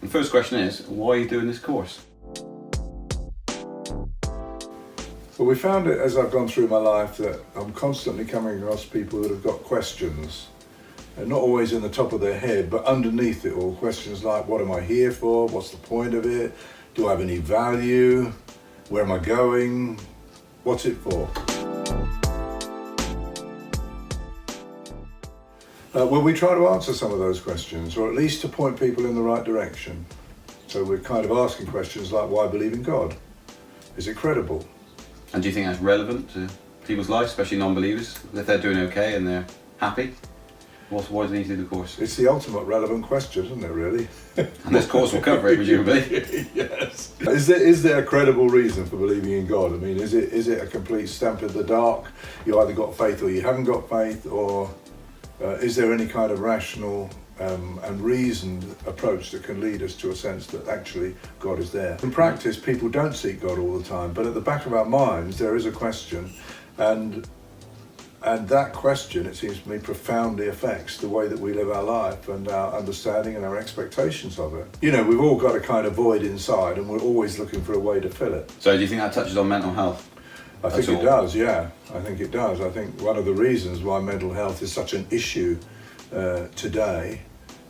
The first question is, why are you doing this course? Well, we found it as I've gone through my life that I'm constantly coming across people that have got questions, and not always in the top of their head, but underneath it all, questions like, what am I here for? What's the point of it? Do I have any value? Where am I going? What's it for? Well, we try to answer some of those questions, or at least to point people in the right direction. So we're kind of asking questions like, why believe in God? Is it credible? And do you think that's relevant to people's lives, especially non-believers? If they're doing okay and they're happy, why do they need to do the course? It's the ultimate relevant question, isn't it, really? And this course will cover it, presumably. Yes. Is there a credible reason for believing in God? I mean, is it a complete stamp in the dark? You either got faith or you haven't got faith, or is there any kind of rational and reasoned approach that can lead us to a sense that actually God is there? In practice, people don't seek God all the time, but at the back of our minds there is a question, and that question, it seems to me, profoundly affects the way that we live our life and our understanding and our expectations of it. You know, we've all got a kind of void inside, and we're always looking for a way to fill it. So do you think that touches on mental health? I think it does, yeah. I think it does. I think one of the reasons why mental health is such an issue today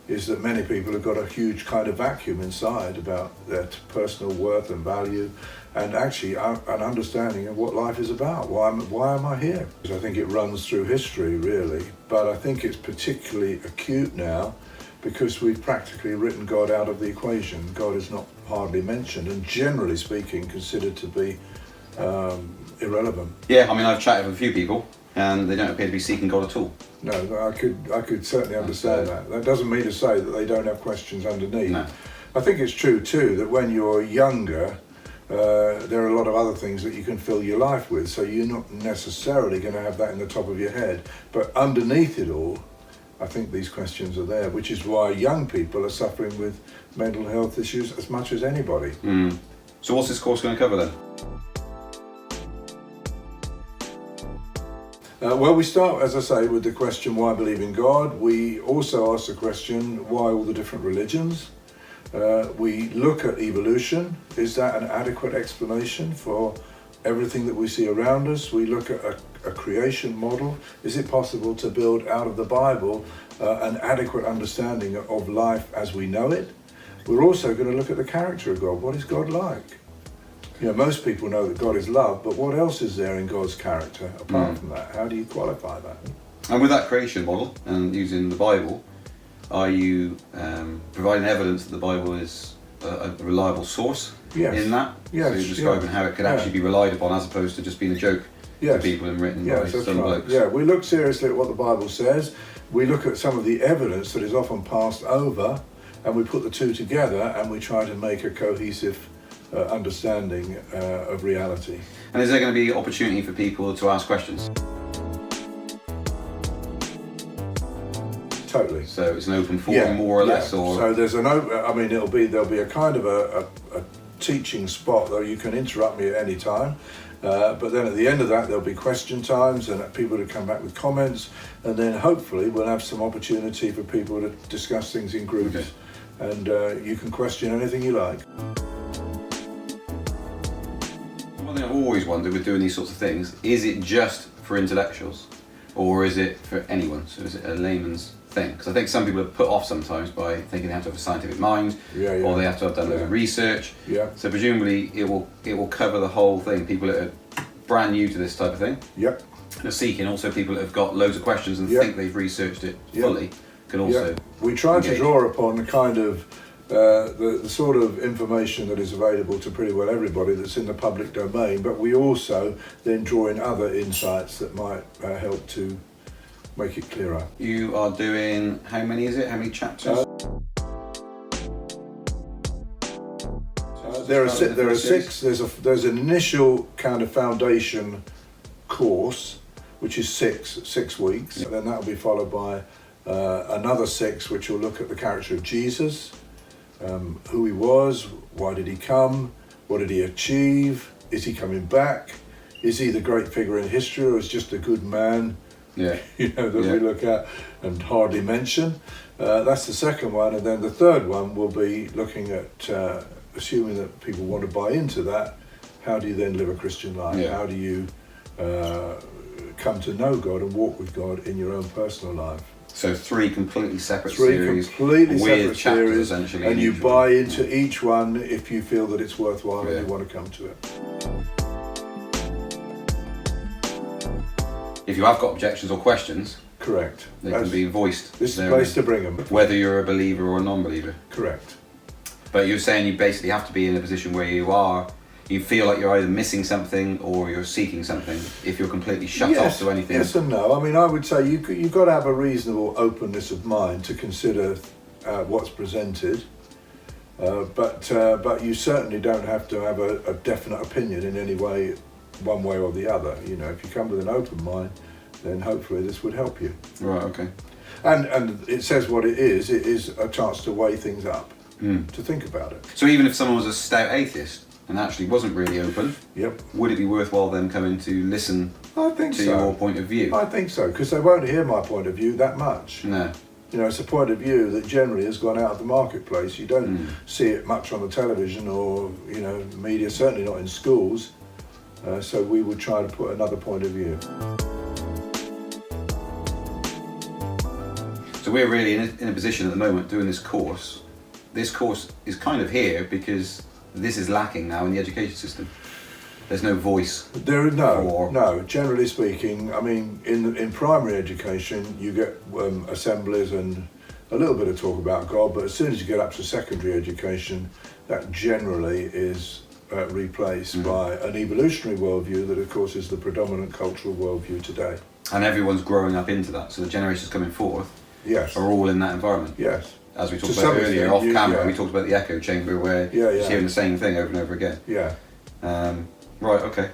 is that many people have got a huge kind of vacuum inside about their personal worth and value, and actually an understanding of what life is about. Why am I here? Because I think it runs through history, really, but I think it's particularly acute now because we've practically written God out of the equation. God is not hardly mentioned, and generally speaking considered to be irrelevant. Yeah, I mean, I've chatted with a few people and they don't appear to be seeking God at all. No, I could certainly understand that. That doesn't mean to say that they don't have questions underneath. No. I think it's true too that when you're younger, there are a lot of other things that you can fill your life with, so you're not necessarily going to have that in the top of your head. But underneath it all, I think these questions are there, which is why young people are suffering with mental health issues as much as anybody. So what's this course going to cover then? Well, we start, as I say, with the question, why believe in God? We also ask the question, why all the different religions? We look at evolution. Is that an adequate explanation for everything that we see around us? We look at a creation model. Is it possible to build out of the Bible an adequate understanding of life as we know it? We're also going to look at the character of God. What is God like? You know, most people know that God is love, but what else is there in God's character apart from that? How do you qualify that? And with that creation model and using the Bible, are you providing evidence that the Bible is a reliable source in that? Yes. So you're describing how it could actually be relied upon as opposed to just being a joke to people and written by some blokes. Yeah, we look seriously at what the Bible says. We look at some of the evidence that is often passed over, and we put the two together and we try to make a cohesive understanding of reality. And is there going to be opportunity for people to ask questions? Totally. So it's an open forum, more or less, or so there's an open. I mean, there'll be a kind of a teaching spot though. You can interrupt me at any time, but then at the end of that there'll be question times and people to come back with comments, and then hopefully we'll have some opportunity for people to discuss things in groups, and you can question anything you like. One thing I've always wondered with doing these sorts of things, is it just for intellectuals or is it for anyone? So is it a layman's thing? Because I think some people are put off sometimes by thinking they have to have a scientific mind or they have to have done loads of research. Yeah. So presumably it will cover the whole thing. People that are brand new to this type of thing. Yep. And are seeking, also people that have got loads of questions and think they've researched it fully can also We try engage. to draw upon the kind of the sort of information that is available to pretty well everybody that's in the public domain, but we also then draw in other insights that might help to make it clearer. You are doing, how many is it? How many chapters? There are six. There's an initial kind of foundation course, which is six weeks. And then that will be followed by another 6, which will look at the character of Jesus, who he was, why did he come, what did he achieve, is he coming back, is he the great figure in history, or is just a good man Yeah. you know, that Yeah. we look at and hardly mention. That's the second one, and then the third one will be looking at assuming that people want to buy into that. How do you then live a Christian life? Yeah. How do you come to know God and walk with God in your own personal life? So 3 completely separate Three series completely with separate chapters series, essentially. and in you each one. buy into each one if you feel that it's worthwhile Yeah. and you want to come to it. If you have got objections or questions, Correct. they can be voiced. This is the there, place to bring them. whether you're a believer or a non-believer. Correct. But you're saying you basically have to be in a position where you feel like you're either missing something or you're seeking something if you're completely shut off to anything. Yes and no. I mean, I would say you've got to have a reasonable openness of mind to consider what's presented, but you certainly don't have to have a definite opinion in any way, one way or the other. You know, if you come with an open mind, then hopefully this would help you. Right, okay. And it says what it is. It is a chance to weigh things up, Mm. to think about it. So even if someone was a stout atheist and actually wasn't really open, Yep. would it be worthwhile them coming to listen I think to so. your point of view? I think so, because they won't hear my point of view that much. No. You know, it's a point of view that generally has gone out of the marketplace. You don't see it much on the television or, you know, media, certainly not in schools. So we would try to put another point of view. So we're really in a position at the moment doing this course. This course is kind of here because this is lacking now in the education system. There's no voice. There is no. Generally speaking, I mean, in primary education, you get assemblies and a little bit of talk about God, but as soon as you get up to secondary education, that generally is replaced by an evolutionary worldview that, of course, is the predominant cultural worldview today. And everyone's growing up into that. So the generations coming forth Yes. are all in that environment. Yes. As we talked To about some earlier extent, off camera, yeah. we talked about the echo chamber where Yeah, it's yeah. hearing the same thing over and over again. Yeah. Right, okay.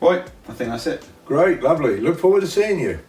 Right, I think that's it. Great, lovely. Look forward to seeing you.